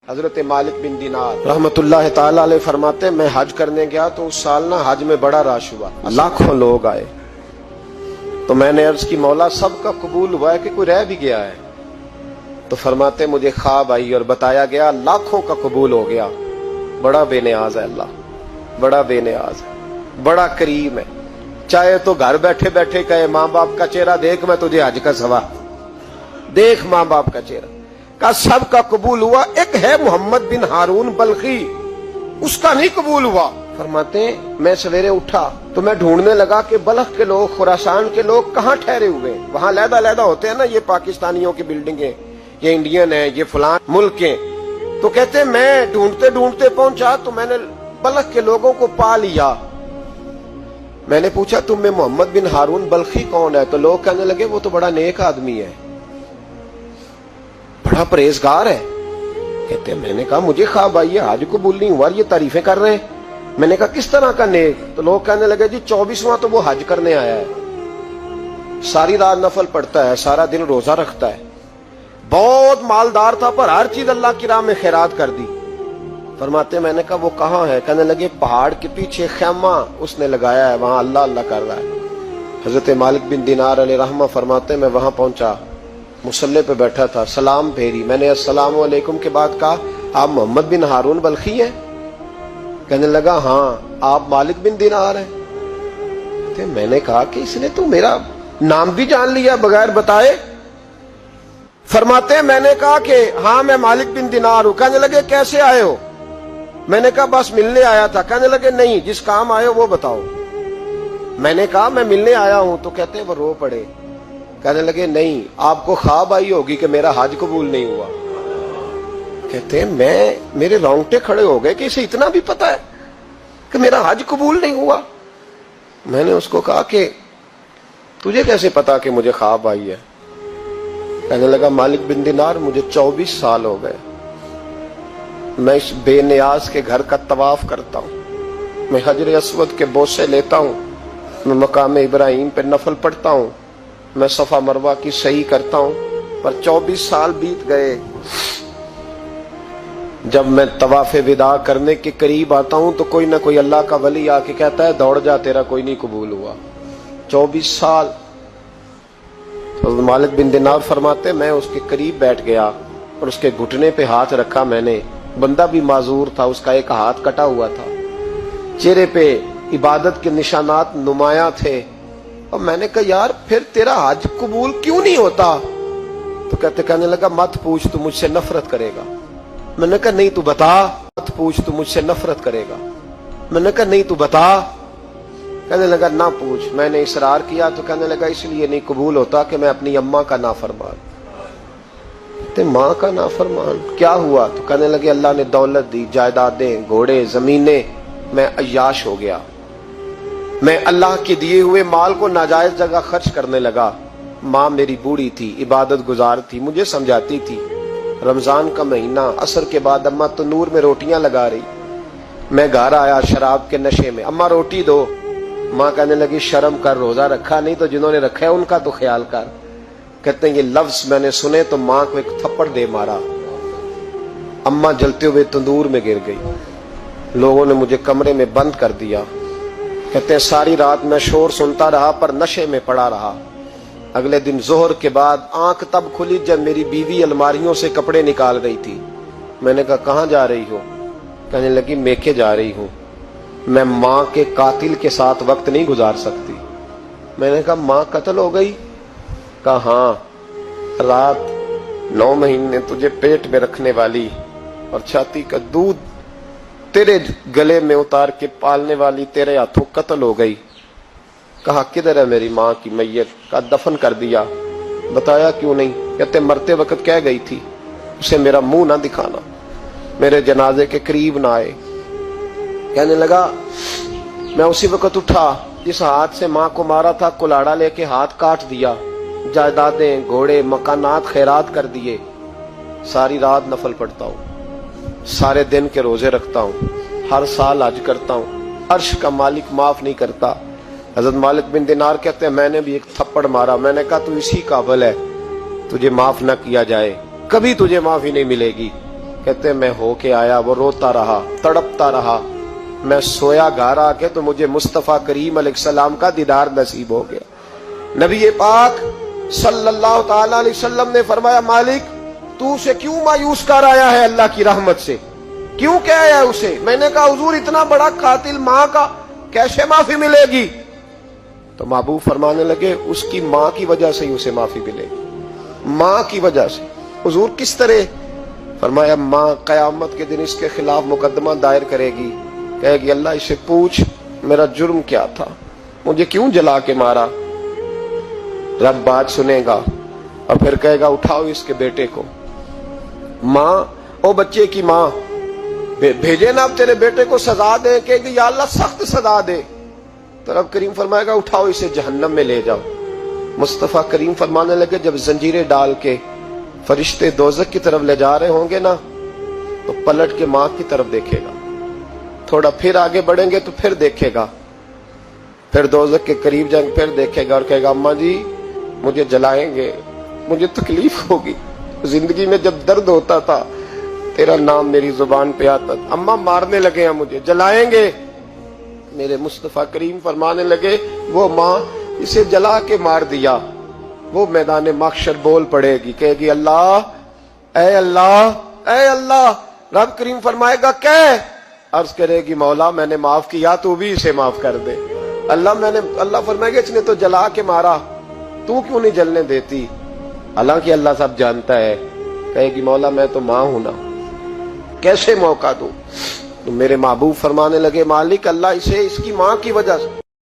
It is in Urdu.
حضرت مالک بن دینار رحمتullah تعالی علیہ فرماتے میں حج کرنے گیا تو اس سال نا حج میں بڑا رش ہوا، لاکھوں لوگ آئے، تو میں نے عرض کی مولا سب کا قبول ہوا ہے کہ کوئی رہ بھی گیا ہے؟ تو فرماتے مجھے خواب آئی اور بتایا گیا لاکھوں کا قبول ہو گیا۔ بڑا بے نیاز ہے اللہ، بڑا بے نیاز ہے، بڑا کریم ہے۔ چاہے تو گھر بیٹھے بیٹھے کہے ماں باپ کا چہرہ دیکھ میں تجھے حج کا ثواب دیکھ، ماں باپ کا چہرہ کا سب کا قبول ہوا، ایک ہے محمد بن ہارون بلخی، اس کا نہیں قبول ہوا۔ فرماتے ہیں میں سویرے اٹھا تو میں ڈھونڈنے لگا کہ بلخ کے لوگ، خراسان کے لوگ کہاں ٹھہرے ہوئے ہیں، وہاں علیحدہ علیحدہ ہوتے ہیں نا، یہ پاکستانیوں کی بلڈنگیں، یہ انڈین ہیں، یہ فلان ملک ہیں۔ تو کہتے ہیں میں ڈھونڈتے ڈھونڈتے پہنچا تو میں نے بلخ کے لوگوں کو پا لیا۔ میں نے پوچھا تم میں محمد بن ہارون بلخی کون ہے؟ تو لوگ کہنے لگے وہ تو بڑا نیک آدمی ہے، بڑا پرہیزگار ہے۔ کہتے ہیں میں نے کہا مجھے خواب آئی ہے، حج قبول نہیں ہوا، یہ تعریفیں کر رہے ہیں۔ میں نے کہا کس طرح کا نیک؟ تو لوگ کہنے لگے جی 24واں تو وہ حج کرنے آیا ہے، ساری رات نفل پڑھتا ہے، سارا دن روزہ رکھتا ہے، بہت مالدار تھا پر ہر چیز اللہ کی راہ میں خیرات کر دی۔ فرماتے میں نے کہا وہ کہاں ہے؟ کہنے لگے پہاڑ کے پیچھے خیمہ اس نے لگایا ہے، وہاں اللہ اللہ کر رہا ہے۔ حضرت مالک بن دینار علیہ رحمہ فرماتے میں وہاں پہنچا، مصلی پہ بیٹھا تھا، سلام پھیری، میں نے السلام علیکم کے بعد کہا آپ محمد بن ہارون بلخی ہیں؟ کہنے لگا ہاں۔ آپ مالک بن دینار ہیں؟ میں نے کہا کہ اس نے تو میرا نام بھی جان لیا بغیر بتائے۔ فرماتے ہیں میں نے کہا کہ ہاں میں مالک بن دینار ہوں۔ کہنے لگے کیسے آئے ہو؟ میں نے کہا بس ملنے آیا تھا۔ کہنے لگے نہیں، جس کام آئے ہو وہ بتاؤ۔ میں نے کہا میں ملنے آیا ہوں۔ تو کہتے ہیں وہ رو پڑے، کہنے لگے نہیں آپ کو خواب آئی ہوگی کہ میرا حج قبول نہیں ہوا۔ کہتے ہیں میرے رونگٹے کھڑے ہو گئے کہ اسے اتنا بھی پتا ہے کہ میرا حج قبول نہیں ہوا۔ میں نے اس کو کہا کہ تجھے کیسے پتا کہ مجھے خواب آئی ہے؟ کہنے لگا مالک بن دینار مجھے 24 سال ہو گئے، میں اس بے نیاز کے گھر کا طواف کرتا ہوں، میں حجر اسود کے بوسے لیتا ہوں، میں مقام ابراہیم پہ نفل پڑھتا ہوں، میں صفا مروہ کی سعی کرتا ہوں، پر 24 سال بیت گئے۔ جب میں طواف وداع کرنے کے قریب آتا ہوں تو کوئی نہ کوئی اللہ کا ولی آ کے کہتا ہے دوڑ جا تیرا کوئی نہیں قبول ہوا۔ 24 سال۔ حضرت مالک بن دینار فرماتے میں اس کے قریب بیٹھ گیا اور اس کے گھٹنے پہ ہاتھ رکھا، میں نے، بندہ بھی معذور تھا، اس کا ایک ہاتھ کٹا ہوا تھا، چہرے پہ عبادت کے نشانات نمایاں تھے، اور میں نے کہا یار پھر تیرا حج قبول کیوں نہیں ہوتا؟ تو کہنے لگا مت پوچھ تو مجھ سے نفرت کرے گا۔ میں نے کہا نہیں تو بتا۔ مت پوچھ تو مجھ سے نفرت کرے گا۔ میں نے کہا نہیں تو بتا۔ کہنے لگا نہ پوچھ۔ میں نے اصرار کیا تو کہنے لگا اس لیے نہیں قبول ہوتا کہ میں اپنی اماں کا نافرمان۔ ماں کا نافرمان کیا ہوا؟ تو کہنے لگے اللہ نے دولت دی، جائیدادیں، گھوڑے، زمینیں، میں عیاش ہو گیا، میں اللہ کے دیے ہوئے مال کو ناجائز جگہ خرچ کرنے لگا۔ ماں میری بوڑھی تھی، عبادت گزار تھی، مجھے سمجھاتی تھی۔ رمضان کا مہینہ، عصر کے بعد اماں تنور میں روٹیاں لگا رہی، میں گھر آیا شراب کے نشے میں، اماں روٹی دو۔ ماں کہنے لگی شرم کر، روزہ رکھا نہیں تو جنہوں نے رکھا ہے ان کا تو خیال کر۔ کہتے ہیں یہ لفظ میں نے سنے تو ماں کو ایک تھپڑ دے مارا، اماں جلتے ہوئے تندور میں گر گئی، لوگوں نے مجھے کمرے میں بند کر دیا۔ کہتے ہیں ساری رات میں شور سنتا رہا پر نشے میں پڑا رہا۔ اگلے دن ظہر کے بعد آنکھ تب کھلی جب میری بیوی الماریوں سے کپڑے نکال رہی تھی۔ میں نے کہا کہاں جا رہی ہو؟ کہنے لگی میکے جا رہی ہوں، میں ماں کے قاتل کے ساتھ وقت نہیں گزار سکتی۔ میں نے کہا ماں قتل ہو گئی؟ کہا ہاں، رات 9 مہینے تجھے پیٹ میں رکھنے والی اور چھاتی کا دودھ تیرے گلے میں اتار کے پالنے والی تیرے ہاتھوں قتل ہو گئی۔ کہا کدھر ہے میری ماں کی میت؟ کہا دفن کر دیا۔ بتایا کیوں نہیں؟ کہتے مرتے وقت کہہ گئی تھی اسے میرا منہ نہ دکھانا، میرے جنازے کے قریب نہ آئے۔ کہنے لگا میں اسی وقت اٹھا جس ہاتھ سے ماں کو مارا تھا، کلاڑا لے کے ہاتھ کاٹ دیا، جائیدادیں، گھوڑے، مکانات خیرات کر دیے، ساری رات نفل پڑھتا ہوں، سارے دن کے روزے رکھتا ہوں، ہر سال حج کرتا ہوں، عرش کا مالک معاف نہیں کرتا۔ حضرت مالک بن دینار کہتے ہیں میں نے بھی ایک تھپڑ مارا، میں نے کہا تو اسی قابل ہے تجھے معاف نہ کیا جائے، کبھی تجھے معافی نہیں ملے گی۔ کہتے میں ہو کے آیا، وہ روتا رہا، تڑپتا رہا، میں سویا گھر آ کے تو مجھے مصطفیٰ کریم علیہ السلام کا دیدار نصیب ہو گیا۔ نبی پاک صلی اللہ تعالی علیہ وسلم نے فرمایا مالک تو اسے کیوں مایوس کر آیا ہے اللہ کی رحمت سے، کیوں کہہ آیا ہے اسے؟ میں نے کہا حضور اتنا بڑا قاتل ماں کا کیسے معافی ملے گی؟ تو محبوب فرمانے لگے اس کی ماں کی وجہ سے ہی اسے معافی ملے گی، ماں کی وجہ سے۔ حضور کس طرح؟ فرمایا ماں قیامت کے دن اس کے خلاف مقدمہ دائر کرے گی، کہے گی اللہ اسے پوچھ میرا جرم کیا تھا، مجھے کیوں جلا کے مارا؟ رب بات سنے گا اور پھر کہے گا اٹھاؤ اس کے بیٹے کو۔ ماں او بچے کی ماں بھیجے نا اب تیرے بیٹے کو سزا دے، کہے گی یا اللہ سخت سزا دے، تو رب کریم فرمائے گا اٹھاؤ اسے جہنم میں لے جاؤ۔ مصطفیٰ کریم فرمانے لگے جب زنجیریں ڈال کے فرشتے دوزخ کی طرف لے جا رہے ہوں گے نا تو پلٹ کے ماں کی طرف دیکھے گا، تھوڑا پھر آگے بڑھیں گے تو پھر دیکھے گا، پھر دوزخ کے قریب جائیں پھر دیکھے گا اور کہے گا اماں جی مجھے جلائیں گے، مجھے تکلیف ہوگی، زندگی میں جب درد ہوتا تھا تیرا نام میری زبان پہ آتا تھا، اماں مارنے لگے ہیں مجھے، جلائیں گے۔ میرے مصطفیٰ کریم فرمانے لگے وہ ماں اسے جلا کے مار دیا، وہ میدان محشر بول پڑے گی، کہے گی اللہ اے اللہ اے اللہ۔ رب کریم فرمائے گا کہ عرض کرے گی مولا میں نے معاف کیا تو بھی اسے معاف کر دے۔ اللہ فرمائے گا اس نے تو جلا کے مارا، تو کیوں نہیں جلنے دیتی؟ حالانکہ اللہ سب جانتا ہے، کہے گی مولا میں تو ماں ہوں نا، کیسے موقع دوں؟ تو میرے محبوب فرمانے لگے مالک اللہ اسے اس کی ماں کی وجہ سے